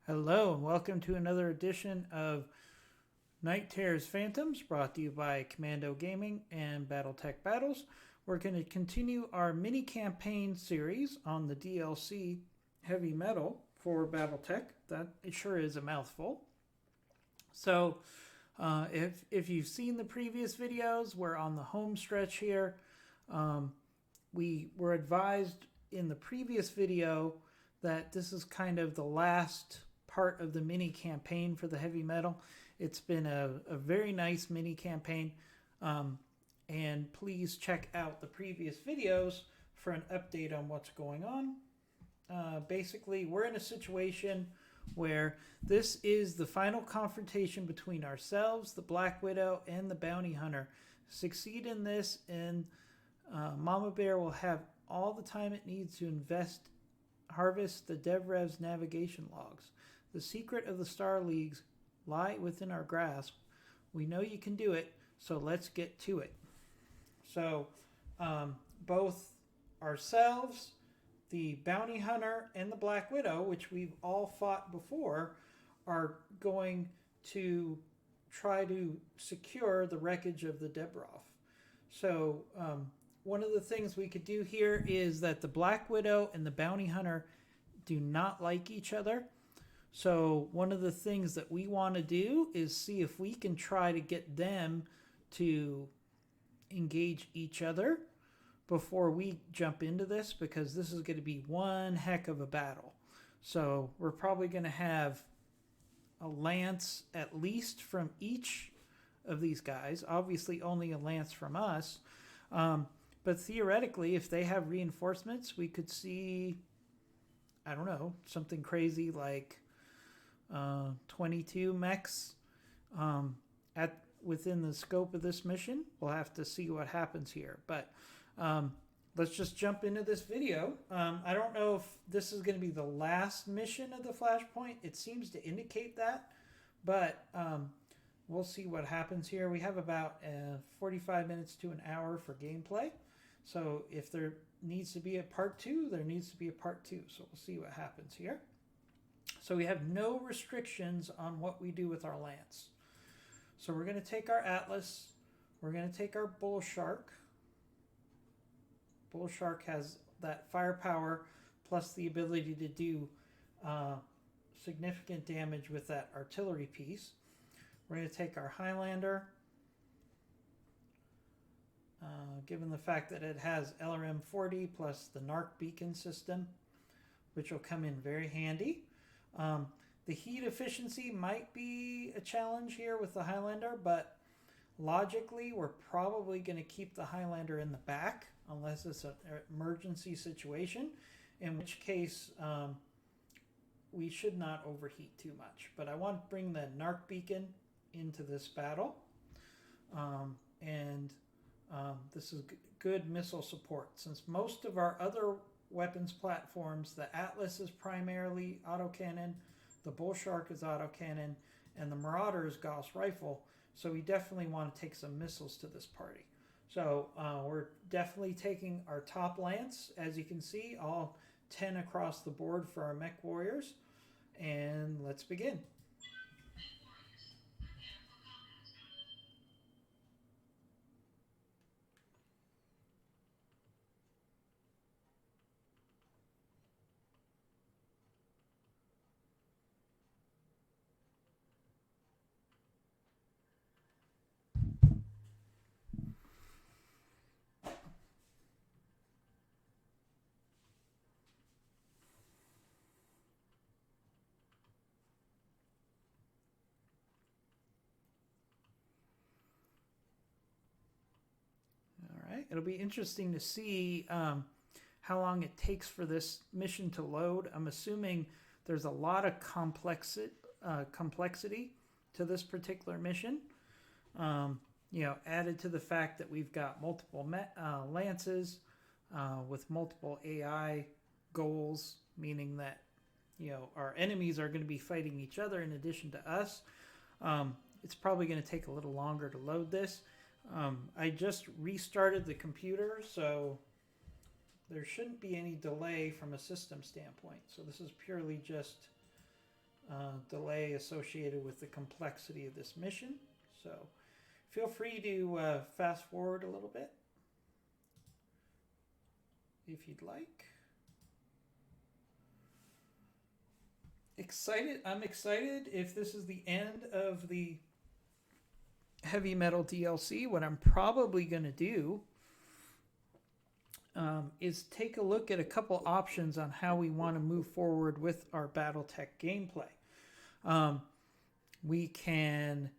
Hello, and welcome to another edition of Night Terror's Phantoms, brought to you by Commando Gaming and Battletech Battles. We're going to continue our mini campaign series on the DLC Heavy Metal for Battletech. That it sure is a mouthful. So, if you've seen the previous videos, we're on the home stretch here. We were advised in the previous video that this is kind of the last part of the mini campaign for the heavy metal. It's been a very nice mini campaign, and please check out the previous videos for an update on what's going on. Basically, we're in a situation where this is the final confrontation between ourselves, the Black Widow, and the Bounty Hunter. Succeed in this, and Mama Bear will have all the time it needs to harvest the DevRev's navigation logs. The secret of the Star Leagues lie within our grasp. We know you can do it, so let's get to it. So, both ourselves, the Bounty Hunter, and the Black Widow, which we've all fought before, are going to try to secure the wreckage of the Debrov. So, one of the things we could do here is that the Black Widow and the Bounty Hunter do not like each other. So one of the things that we want to do is see if we can try to get them to engage each other before we jump into this, because this is going to be one heck of a battle. So we're probably going to have a lance at least from each of these guys. Obviously only a lance from us. But theoretically, if they have reinforcements, we could see, I don't know, something crazy like 22 mechs within the scope of this mission. We'll have to see what happens here. But let's just jump into this video. I don't know if this is going to be the last mission of the Flashpoint. It seems to indicate that. But we'll see what happens here. We have about 45 minutes to an hour for gameplay. So if there needs to be a part 2, there needs to be a part 2. So we'll see what happens here. So we have no restrictions on what we do with our lance. So we're going to take our Atlas. We're going to take our Bull Shark. Bull Shark has that firepower plus the ability to do significant damage with that artillery piece. We're going to take our Highlander. Given the fact that it has LRM-40 plus the NARC beacon system, which will come in very handy. The heat efficiency might be a challenge here with the Highlander, but logically we're probably going to keep the Highlander in the back unless it's an emergency situation, in which case we should not overheat too much. But I want to bring the NARC beacon into this battle, and this is good missile support. Since most of our other weapons platforms, the Atlas is primarily autocannon, the Bull Shark is autocannon, and the Marauder is Gauss rifle, so we definitely want to take some missiles to this party. So we're definitely taking our top lance, as you can see, all 10 across the board for our mech warriors, and let's begin. It'll be interesting to see how long it takes for this mission to load. I'm assuming there's a lot of complexity to this particular mission. Added to the fact that we've got multiple lances with multiple AI goals, meaning that our enemies are going to be fighting each other in addition to us. It's probably going to take a little longer to load this. I just restarted the computer, so there shouldn't be any delay from a system standpoint. So this is purely just delay associated with the complexity of this mission. So feel free to fast forward a little bit if you'd like. I'm excited if this is the end of the Heavy Metal DLC. What I'm probably going to do is take a look at a couple options on how we want to move forward with our Battletech gameplay. We can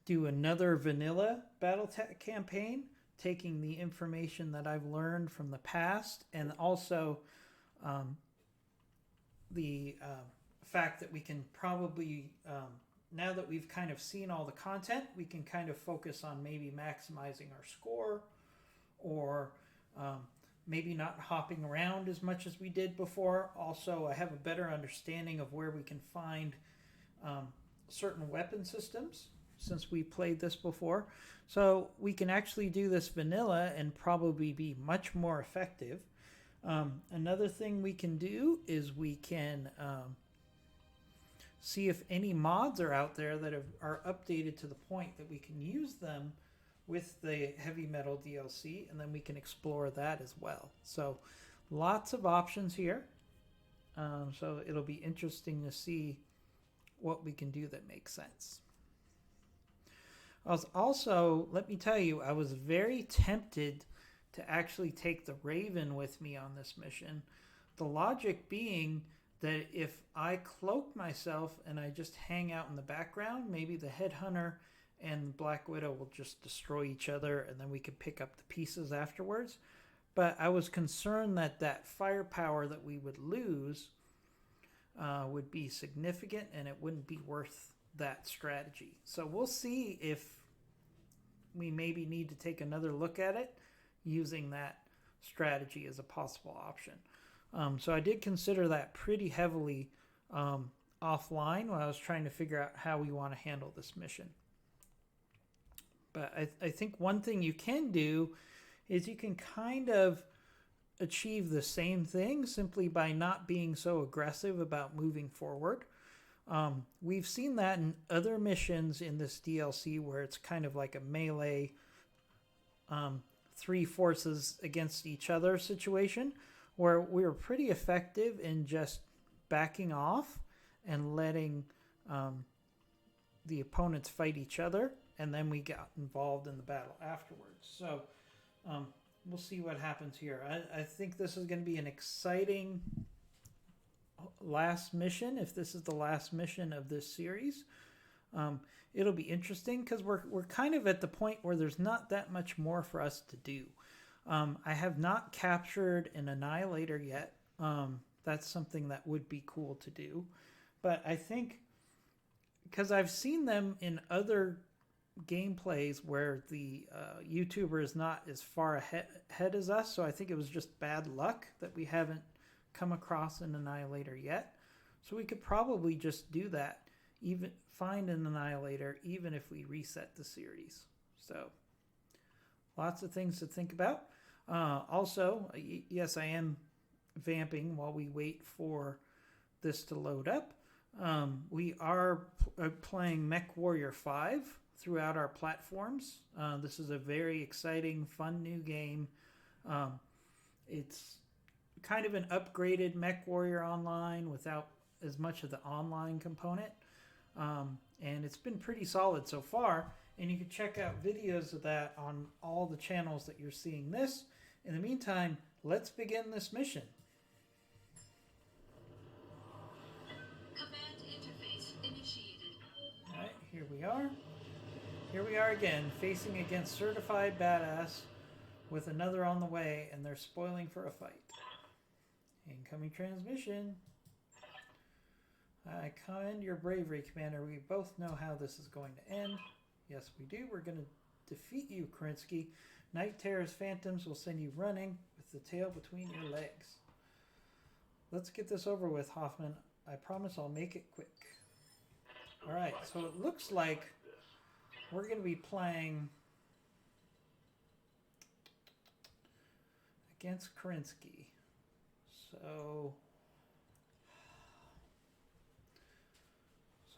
do another vanilla Battletech campaign, taking the information that I've learned from the past, and also the fact that we can probably, now that we've kind of seen all the content, we can kind of focus on maybe maximizing our score, or maybe not hopping around as much as we did before. Also, I have a better understanding of where we can find certain weapon systems since we played this before. So we can actually do this vanilla and probably be much more effective. Another thing we can do is we can see if any mods are out there that are updated to the point that we can use them with the Heavy Metal DLC, and then we can explore that as well. So lots of options here. So it'll be interesting to see what we can do that makes sense. Also, let me tell you, I was very tempted to actually take the Raven with me on this mission. The logic being that if I cloak myself and I just hang out in the background, maybe the Headhunter and Black Widow will just destroy each other, and then we could pick up the pieces afterwards. But I was concerned that that firepower that we would lose would be significant, and it wouldn't be worth that strategy. So we'll see if we maybe need to take another look at it using that strategy as a possible option. So I did consider that pretty heavily offline when I was trying to figure out how we want to handle this mission. But I think one thing you can do is you can kind of achieve the same thing simply by not being so aggressive about moving forward. We've seen that in other missions in this DLC where it's kind of like a melee three forces against each other situation, where we were pretty effective in just backing off and letting the opponents fight each other, and then we got involved in the battle afterwards. So we'll see what happens here. I think this is going to be an exciting last mission. If this is the last mission of this series, it'll be interesting because we're kind of at the point where there's not that much more for us to do. I have not captured an Annihilator yet. That's something that would be cool to do. But I think because I've seen them in other gameplays where the YouTuber is not as far ahead as us, so I think it was just bad luck that we haven't come across an Annihilator yet. So we could probably just do that, even find an Annihilator, even if we reset the series. So lots of things to think about. Also, yes, I am vamping while we wait for this to load up. We are playing MechWarrior 5 throughout our platforms. This is a very exciting, fun new game. It's kind of an upgraded MechWarrior Online without as much of the online component. And it's been pretty solid so far. And you can check out videos of that on all the channels that you're seeing this. In the meantime, let's begin this mission. Command interface initiated. All right, here we are. Here we are again, facing against Certified Badass with another on the way, and they're spoiling for a fight. Incoming transmission. I commend your bravery, Commander. We both know how this is going to end. Yes, we do. We're going to defeat you, Kerensky. Night Terror's Phantoms will send you running with the tail between your legs. Let's get this over with, Hoffman. I promise I'll make it quick. Alright, so it looks like we're going to be playing against Kerensky. So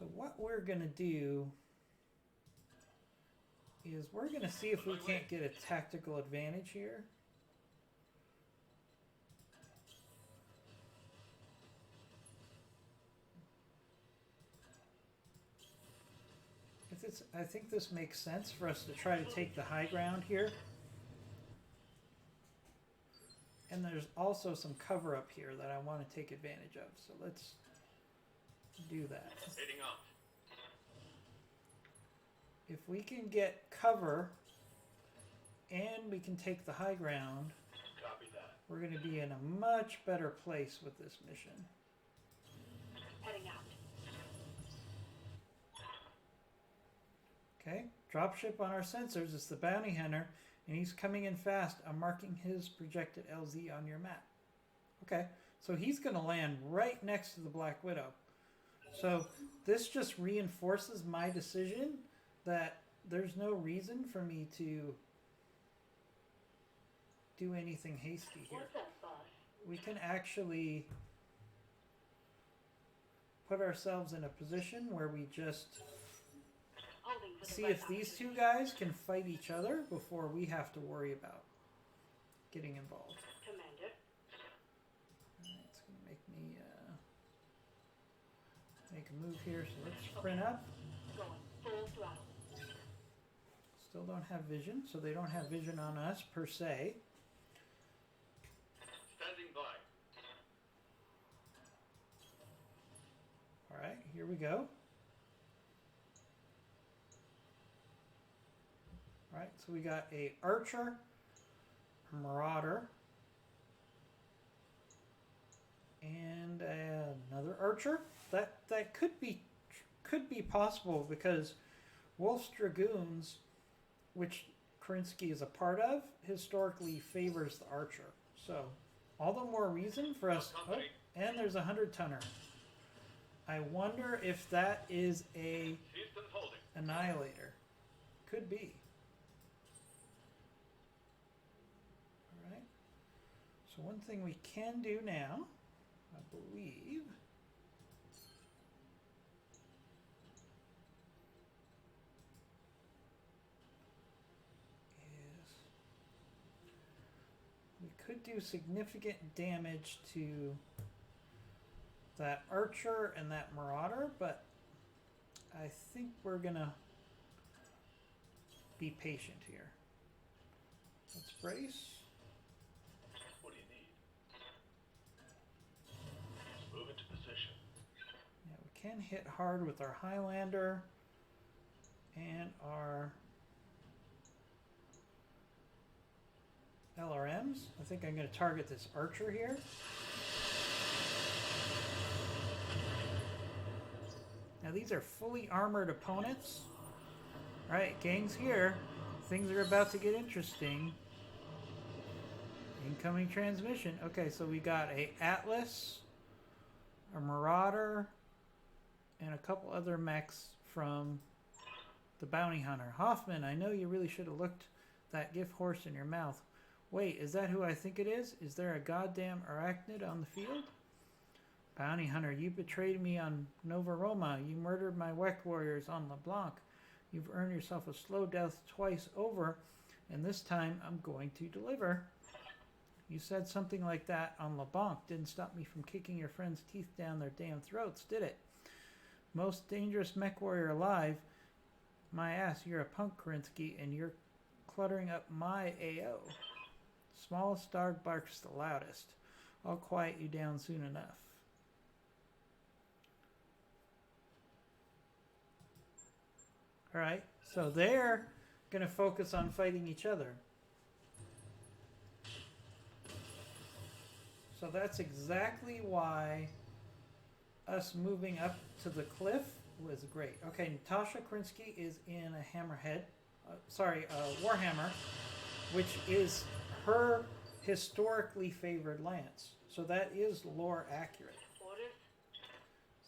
So what we're going to do is we're going to see if we can't get a tactical advantage here. I think this makes sense for us to try to take the high ground here. And there's also some cover up here that I want to take advantage of. So let's do that. Heading out. If we can get cover and we can take the high ground, Copy that. we're going to be in a much better place with this mission. Heading out. Okay, dropship on our sensors. It's the bounty hunter, and he's coming in fast. I'm marking his projected LZ on your map. Okay, so he's going to land right next to the Black Widow. So this just reinforces my decision that there's no reason for me to do anything hasty here. What's up, boss? We can actually put ourselves in a position where we just Holding for the see right if these two opportunity. guys can fight each other before we have to worry about getting involved. Commander. It's going to make me make a move here, so let's sprint up. Going full throttle. Still don't have vision, so they don't have vision on us per se. Standing by. Alright, here we go. Alright, so we got a archer, a marauder, and another archer. That could be possible because Wolf's Dragoons, which Kerensky is a part of, historically favors the archer. So all the more reason for us. Oh, and there's a 100-tonner. I wonder if that is a Systems holding. annihilator. Could be. Alright. So one thing we can do now, I believe, is we could do significant damage to that archer and that marauder, but I think we're gonna be patient here. Let's brace. What do you need? Move into position. Yeah, we can hit hard with our Highlander and our LRMs. I think I'm going to target this archer here. Now these are fully armored opponents. Alright, gang's here. Things are about to get interesting. Incoming transmission. Okay, so we got a Atlas, a Marauder, and a couple other mechs from the Bounty Hunter. Hoffman, I know you really should have looked that gift horse in your mouth. Wait, is that who I think it is? Is there a goddamn arachnid on the field? Bounty Hunter, you betrayed me on Nova Roma. You murdered my Wek warriors on LeBlanc. You've earned yourself a slow death twice over, and this time I'm going to deliver. You said something like that on LeBlanc. Didn't stop me from kicking your friends' teeth down their damn throats, did it? Most dangerous mech warrior alive. My ass, you're a punk, Kerensky, and you're cluttering up my AO. Smallest dog barks the loudest. I'll quiet you down soon enough. Alright, so they're going to focus on fighting each other. So that's exactly why us moving up to the cliff was great. Okay, Natasha Kerensky is in a hammerhead. Warhammer, which is her historically favored lance. So that is lore accurate. Orders.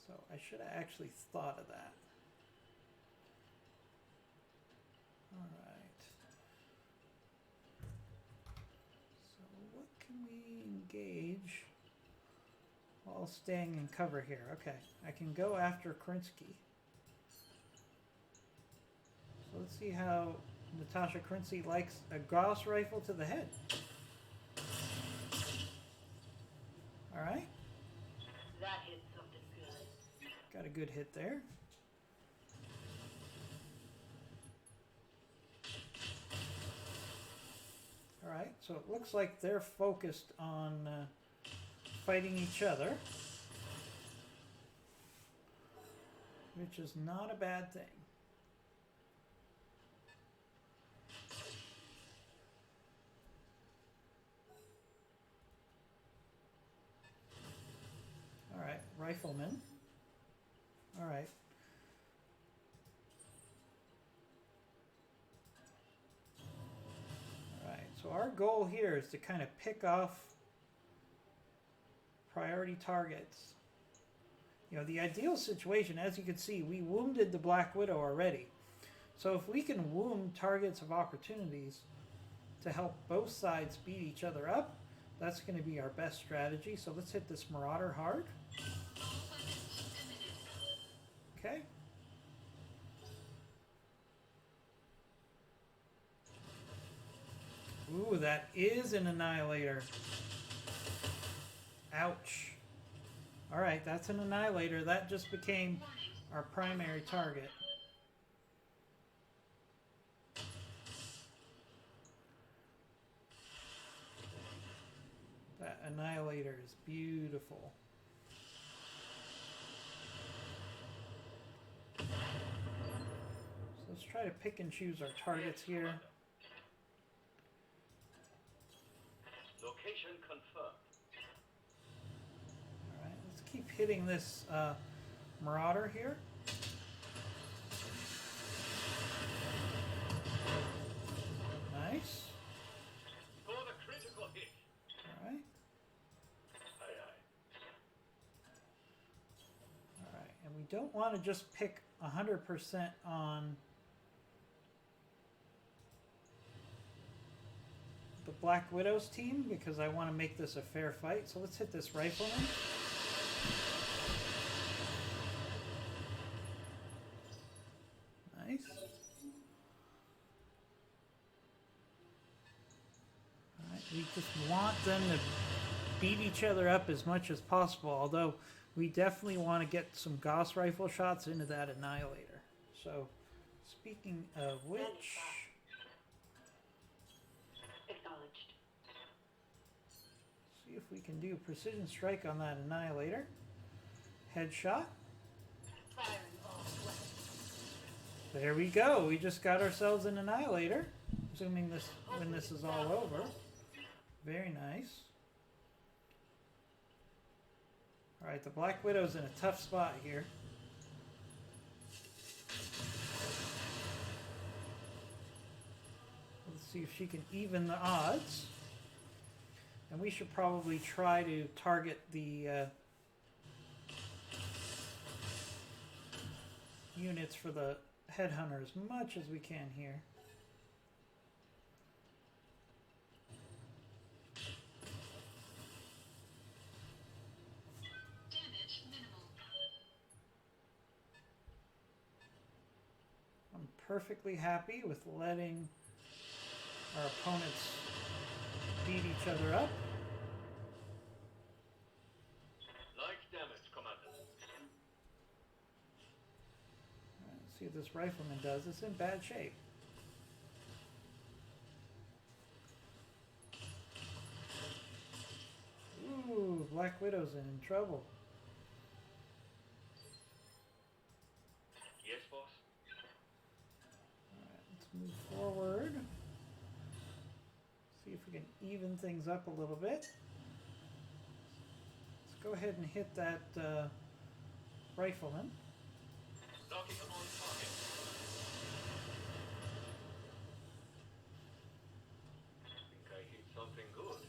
So I should have actually thought of that. Alright. So what can we engage while staying in cover here? Okay, I can go after Kerensky. So let's see how Natasha Quincy likes a Gauss rifle to the head. Alright, That hit something good. got a good hit there. Alright, so it looks like they're focused on fighting each other, which is not a bad thing. Alright, rifleman. Alright. Alright, so our goal here is to kind of pick off priority targets. You know, the ideal situation, as you can see, we wounded the Black Widow already. So if we can wound targets of opportunities to help both sides beat each other up, that's going to be our best strategy. So let's hit this Marauder hard. Okay. Ooh, that is an Annihilator. Ouch. Alright, that's an Annihilator. That just became our primary target. That Annihilator is beautiful. So let's try to pick and choose our targets Yes, here. Commander. Location confirmed. Alright, let's keep hitting this Marauder here. Nice. For the critical hit. Alright. Aye, aye. Alright, and we don't want to just pick 100% on the Black Widow's team because I want to make this a fair fight. So let's hit this rifleman. Nice. Alright, we just want them to beat each other up as much as possible, although we definitely want to get some Gauss rifle shots into that Annihilator. So, speaking of which, Acknowledged. see if we can do precision strike on that Annihilator. Headshot. Firing all weapons. There we go. We just got ourselves an Annihilator. Assuming this when this is all over. Very nice. Alright, the Black Widow's in a tough spot here. Let's see if she can even the odds. And we should probably try to target the units for the Headhunter as much as we can here. Damage minimal. I'm perfectly happy with letting our opponents beat each other up. Light damage, Commander. Let's see what this rifleman does. It's in bad shape. Ooh, Black Widow's in trouble. Yes, boss. Alright, let's move forward. See if we can even things up a little bit. Let's go ahead and hit that rifleman. Locking on target. Think I hit something good.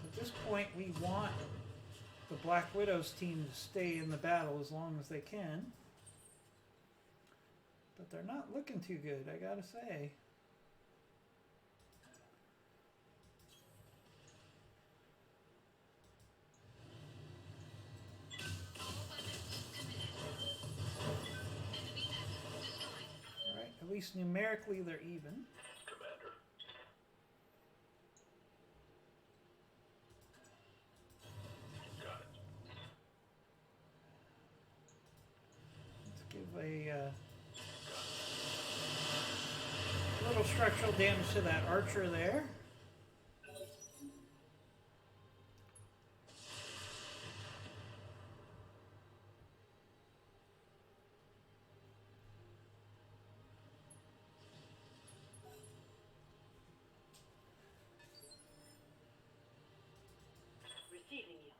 At this point, we want the Black Widow's team to stay in the battle as long as they can. But they're not looking too good, I gotta say. All weapons committed. least numerically they're even. Commander. Got it. Let's give a little structural damage to that archer there. Receiving you.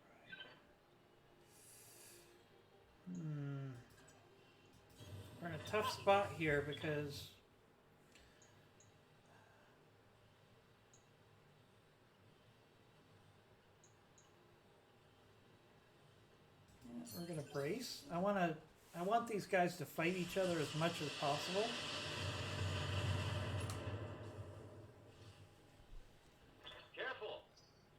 We're in a tough spot here because we're gonna brace. I want these guys to fight each other as much as possible. Careful.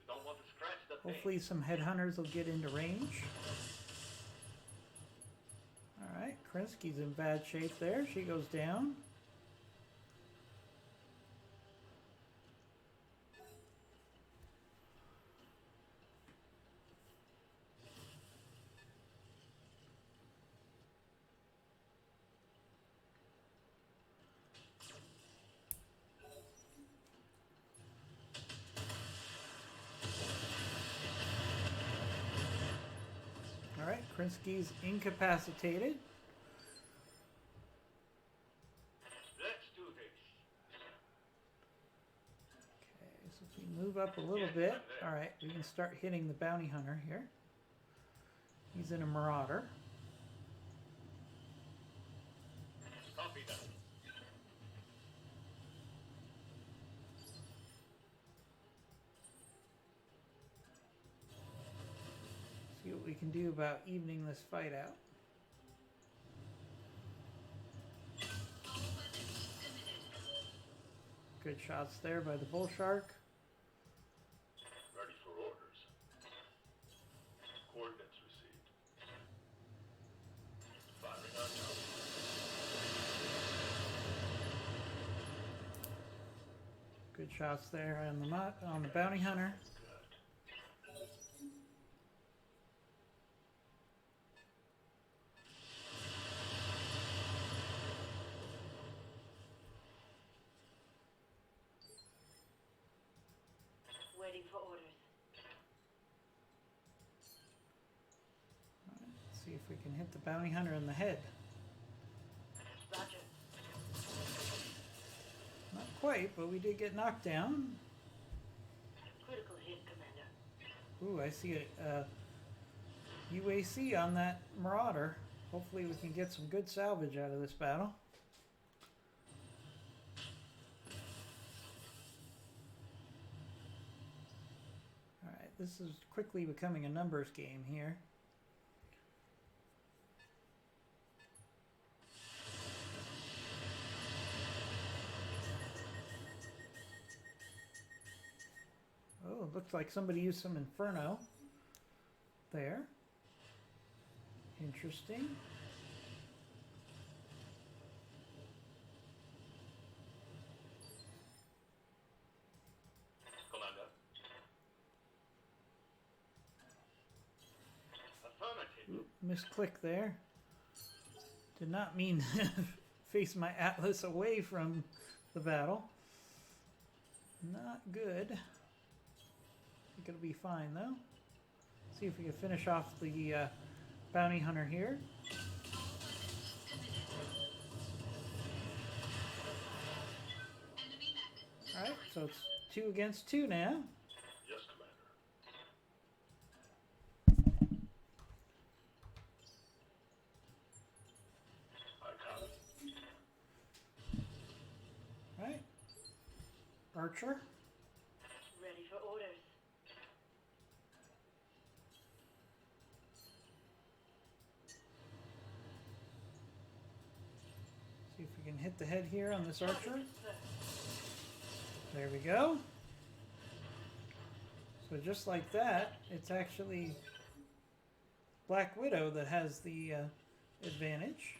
You don't want to scratch the thing. Hopefully some headhunters will get into range. Alright, Krinsky's in bad shape there. She goes down. Alright, Krinsky's incapacitated. Let's do this. Okay, so if we move up a little bit, alright, we can start hitting the bounty hunter here. He's in a marauder. Copy that. See what we can do about evening this fight out. Good shots there by the bull shark. Ready for orders. Coordinates received. Firing on target. Good shots there on the bounty hunter. Waiting for orders. Let's see if we can hit the bounty hunter in the head. Roger. Not quite, but we did get knocked down. Critical hit, Commander. Ooh, I see a UAC on that marauder. Hopefully we can get some good salvage out of this battle. Alright, this is quickly becoming a numbers game here. Oh, looks like somebody used some Inferno there. Interesting. Commander. Affirmative. Oop, misclick there. Did not mean to face my Atlas away from the battle. Not good. I think it'll be fine though. See if we can finish off the bounty hunter here. Alright, so it's 2 against 2 now. Yes, Commander. I copy. Right. Archer. Ready for orders. See if we can hit the head here on this archer. First. There we go. So just like that, it's actually Black Widow that has the advantage.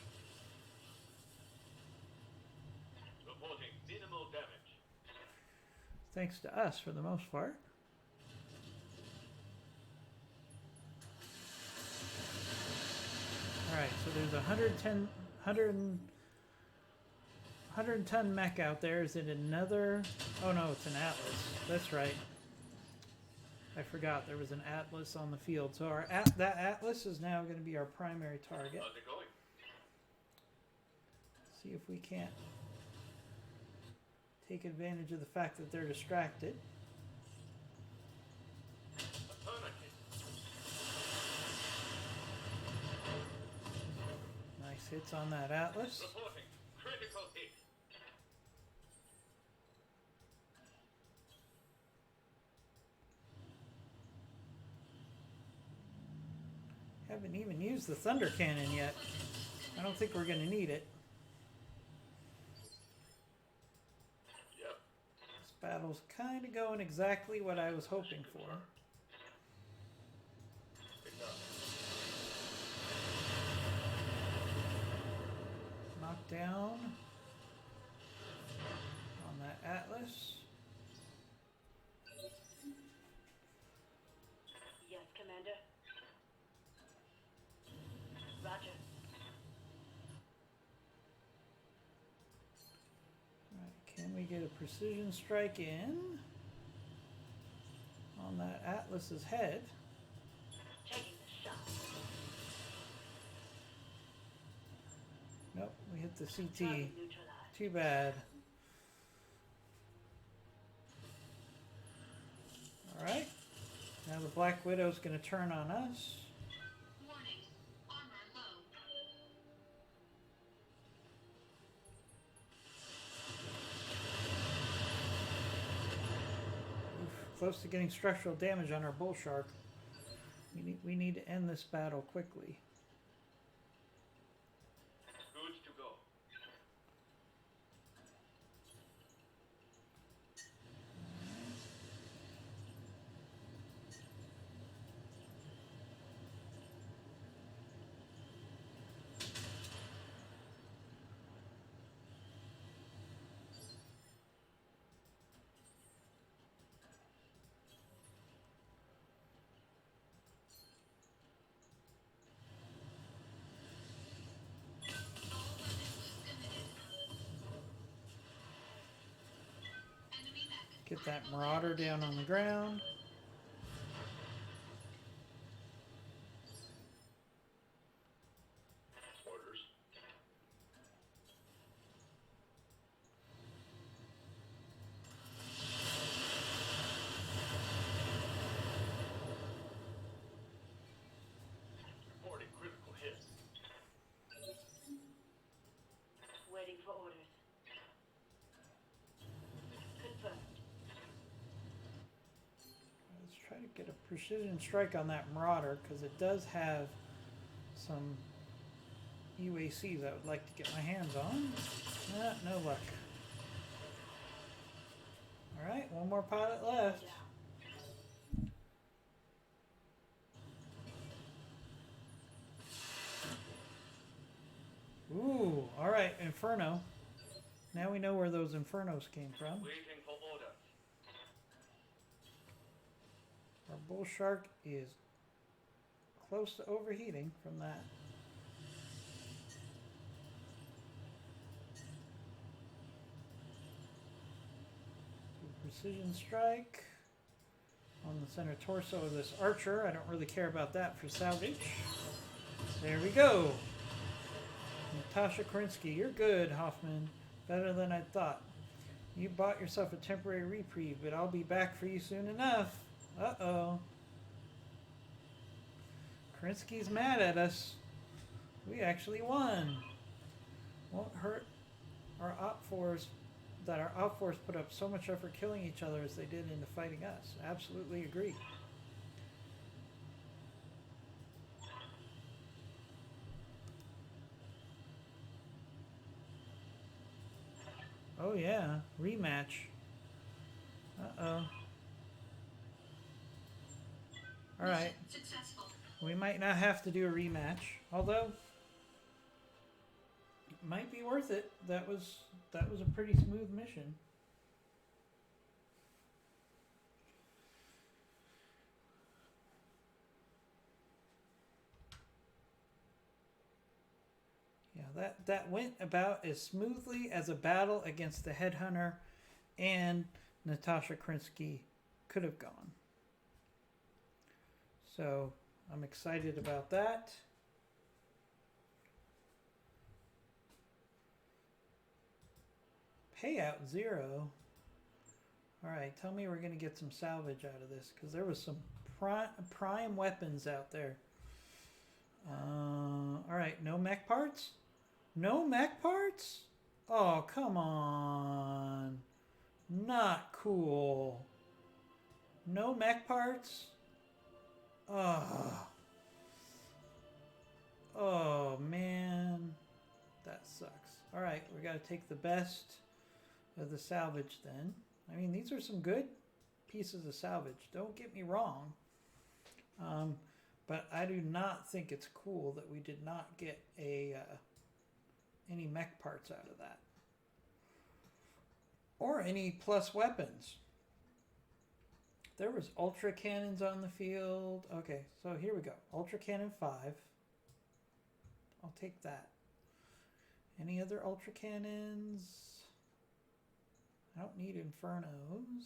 thanks to us for the most part. Alright, so there's a 110 mech out there. Is it another? Oh no, it's an Atlas. That's right. I forgot there was an Atlas on the field. So that Atlas is now going to be our primary target. How's it going? See if we can't take advantage of the fact that they're distracted. Affirmative. Nice hits on that Atlas. Reporting. Critical hit. Haven't even used the Thunder Cannon yet. I don't think we're going to need it. Yep. This battle's kind of going exactly what I was hoping for. Picked up. Knocked down on that Atlas. Yes, Commander. Roger. Right, can we get a precision strike in on that Atlas's head? Taking the shot. Nope, we hit the CT. Target neutralized. Too bad. Alright. Now the Black Widow's going to turn on us. Warning, armor low. Oof, close to getting structural damage on our Bull Shark. We need to end this battle quickly. Good to go. Enemy mech. Get that Marauder down on the ground. Orders. Reporting critical hit. Waiting for orders. Confirmed. Let's try to get a precision strike on that Marauder because it does have some UACs I would like to get my hands on. No luck. Alright, one more pilot left. Yeah. Ooh, alright, Inferno. Now we know where those Infernos came from. Waiting for orders. Our Bull Shark is close to overheating from that. Precision strike on the center torso of this Archer. I don't really care about that for salvage. There we go. Natasha Krinsky, you're good, Hoffman. Better than I thought. You bought yourself a temporary reprieve, but I'll be back for you soon enough. Uh-oh. Krinsky's mad at us. We actually won. Won't hurt our Op-4s that our Op-4s put up so much effort killing each other as they did into fighting us. Absolutely agree. Oh yeah, rematch. Uh-oh. Alright, Successful. we might not have to do a rematch, although it might be worth it. That was a pretty smooth mission. that went about as smoothly as a battle against the Headhunter and Natasha Krinsky could have gone. So I'm excited about that. Payout 0. All right, tell me we're going to get some salvage out of this, because there was some prime weapons out there. All right, no mech parts? No mech parts? Oh, come on. Not cool. No mech parts? Oh, man. That sucks. All right, we got to take the best of the salvage then. I mean, these are some good pieces of salvage. Don't get me wrong. But I do not think it's cool that we did not get any mech parts out of that. Or any plus weapons. There was ultra cannons on the field. Okay, so here we go. Ultra cannon 5. I'll take that. Any other ultra cannons? I don't need infernos.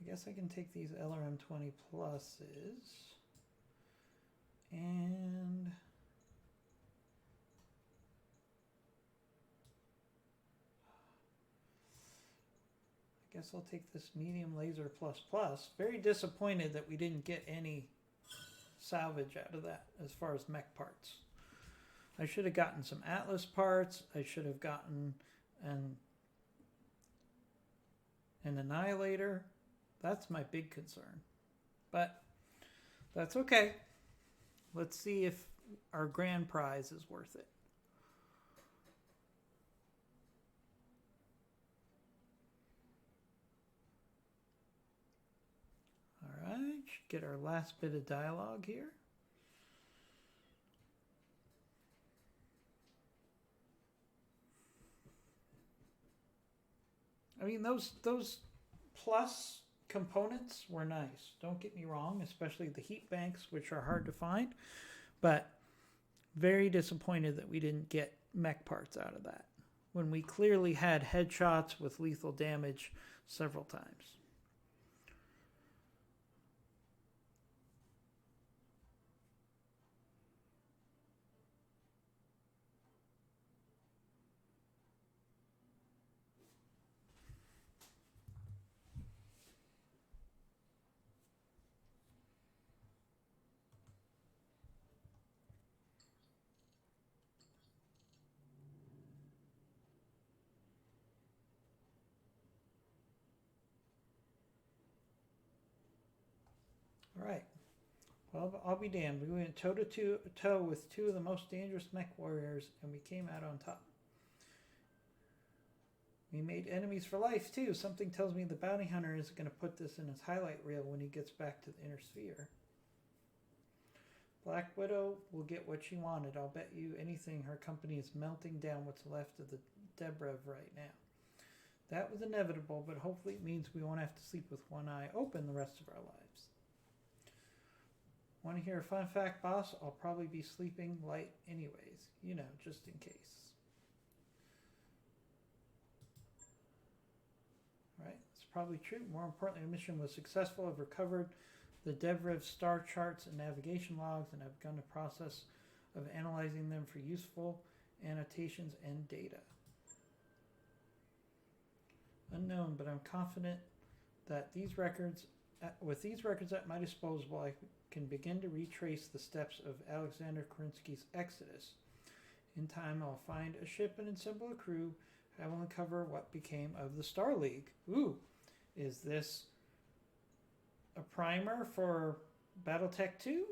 I guess I can take these LRM 20 pluses. And I guess I'll take this medium laser plus plus. Very disappointed that we didn't get any salvage out of that as far as mech parts. I should have gotten some Atlas parts. I should have gotten an Annihilator. That's my big concern. But that's okay. Let's see if our grand prize is worth it. All right, should get our last bit of dialogue here. I mean, those plus components were nice. Don't get me wrong, especially the heat banks, which are hard to find. But very disappointed that we didn't get mech parts out of that, when we clearly had headshots with lethal damage several times. All right. Well, I'll be damned. We went toe to toe with two of the most dangerous mech warriors, and we came out on top. We made enemies for life, too. Something tells me the bounty hunter is going to put this in his highlight reel when he gets back to the inner sphere. Black Widow will get what she wanted. I'll bet you anything her company is melting down what's left of the Debrev right now. That was inevitable, but hopefully it means we won't have to sleep with one eye open the rest of our lives. Want to hear a fun fact, boss? I'll probably be sleeping light anyways. You know, just in case. Right, it's probably true. More importantly, the mission was successful. I've recovered the Debrev star charts and navigation logs, and I've begun the process of analyzing them for useful annotations and data. Unknown, but I'm confident that with these records at my disposal, I can begin to retrace the steps of Alexander Krinsky's exodus. In time, I'll find a ship and assemble a crew. I will uncover what became of the Star League. Ooh, is this a primer for Battletech 2?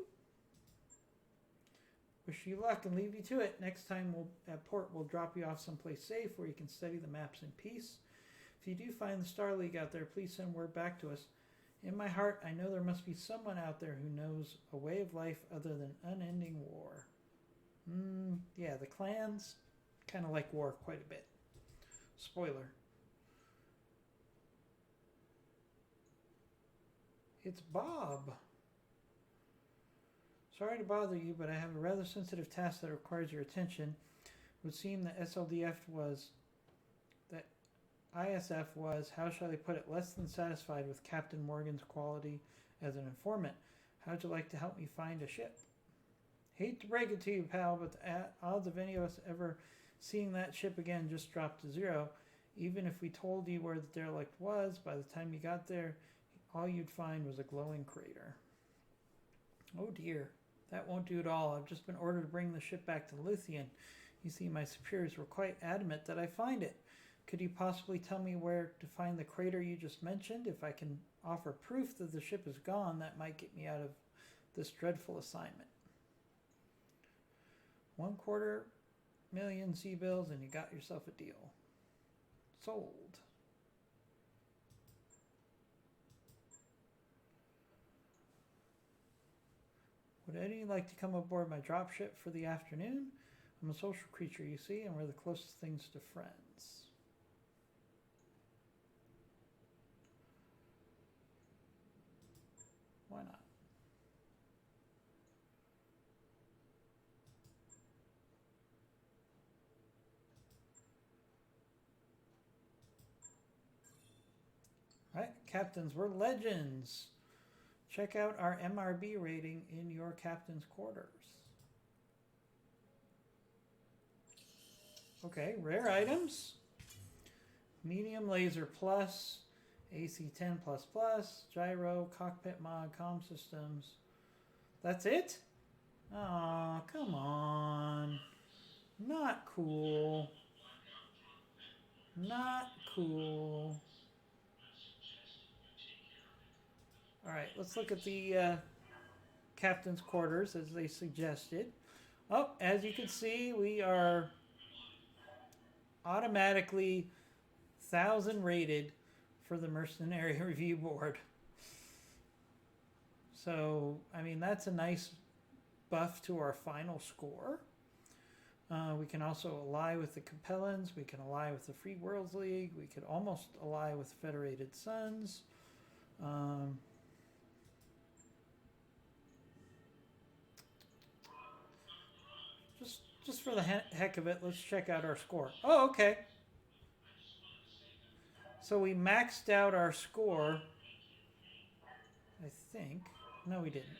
Wish you luck and leave you to it. Next time at port, we'll drop you off someplace safe where you can study the maps in peace. If you do find the Star League out there, please send word back to us. In my heart, I know there must be someone out there who knows a way of life other than unending war. Yeah, the clans kind of like war quite a bit. Spoiler. It's Bob. Sorry to bother you, but I have a rather sensitive task that requires your attention. would seem that ISF was, how shall I put it, less than satisfied with Captain Morgan's quality as an informant. How'd you like to help me find a ship? Hate to break it to you, pal, but the odds of any of us ever seeing that ship again just dropped to zero. Even if we told you where the derelict was, by the time you got there, all you'd find was a glowing crater. Oh dear, that won't do at all. I've just been ordered to bring the ship back to Lithian. You see, my superiors were quite adamant that I find it. Could you possibly tell me where to find the crater you just mentioned? If I can offer proof that the ship is gone, that might get me out of this dreadful assignment. 250,000 sea bills and you got yourself a deal. Sold. Would any of you like to come aboard my dropship for the afternoon? I'm a social creature, you see, and we're the closest things to friends. Why not? Right, captains, we're legends. Check out our MRB rating in your captain's quarters. Okay, rare items. Medium laser plus, AC-10++, gyro, cockpit mod, comm systems. That's it? Aw, come on. Not cool. Not cool. Alright, let's look at the captain's quarters as they suggested. Oh, as you can see, we are automatically 1,000 rated for the Mercenary Review Board. So, I mean, that's a nice buff to our final score. We can also ally with the Capellans. We can ally with the Free Worlds League. We could almost ally with Federated Suns. Just for the heck of it, let's check out our score. Oh, okay. So we maxed out our score, I think. No, we didn't.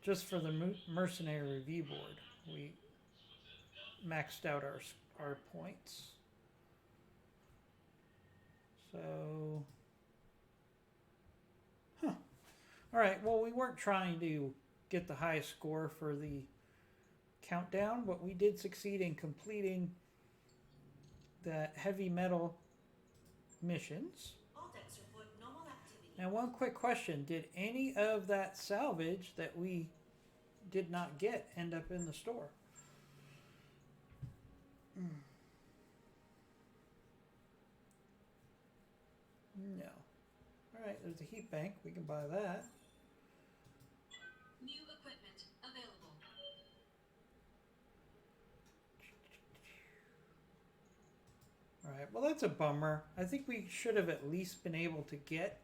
Just for the Mercenary Review Board, we maxed out our points. So, all right, well, we weren't trying to get the highest score for the countdown, but we did succeed in completing the heavy metal missions. All decks report normal activity. Now, one quick question. Did any of that salvage that we did not get end up in the store? No. Alright, there's a heat bank. We can buy that. New equipment available. Alright, well that's a bummer. I think we should have at least been able to get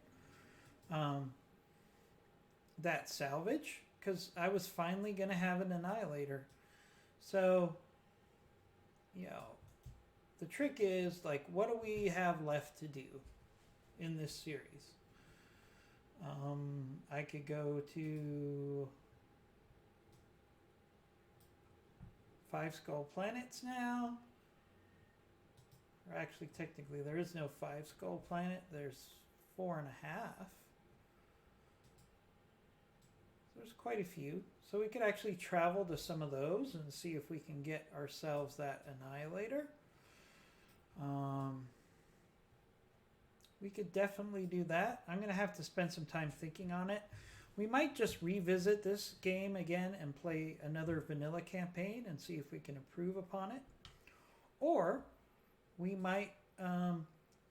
that salvage, because I was finally going to have an Annihilator. So, you know, the trick is, like, what do we have left to do in this series? I could go to 5 Skull Planets now. Or actually, technically, there is no 5 Skull Planet. There's 4.5. There's quite a few. So we could actually travel to some of those and see if we can get ourselves that Annihilator. We could definitely do that. I'm going to have to spend some time thinking on it. We might just revisit this game again and play another vanilla campaign and see if we can improve upon it. Or we might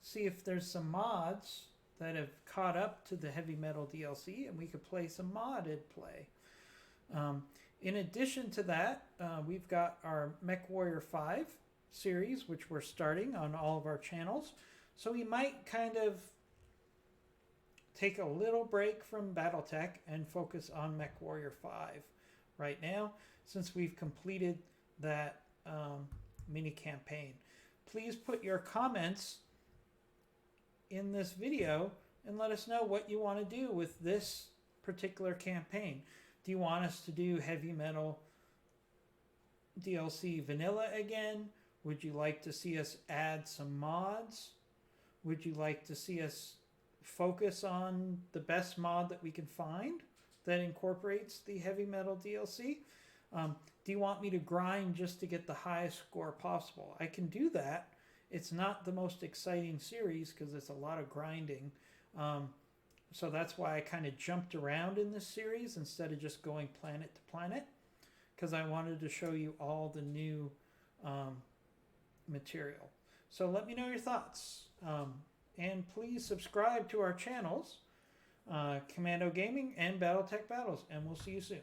see if there's some mods that have caught up to the Heavy Metal DLC and we could play some modded play. In addition to that, we've got our MechWarrior 5 series, which we're starting on all of our channels. So we might kind of take a little break from Battletech and focus on MechWarrior 5 right now, since we've completed that mini campaign. Please put your comments in this video and let us know what you want to do with this particular campaign. Do you want us to do Heavy Metal DLC Vanilla again? Would you like to see us add some mods? Would you like to see us focus on the best mod that we can find that incorporates the Heavy Metal DLC? Do you want me to grind just to get the highest score possible? I can do that. It's not the most exciting series because it's a lot of grinding. So that's why I kind of jumped around in this series instead of just going planet to planet, because I wanted to show you all the new material. So let me know your thoughts. And please subscribe to our channels, Commando Gaming and Battletech Battles, and we'll see you soon.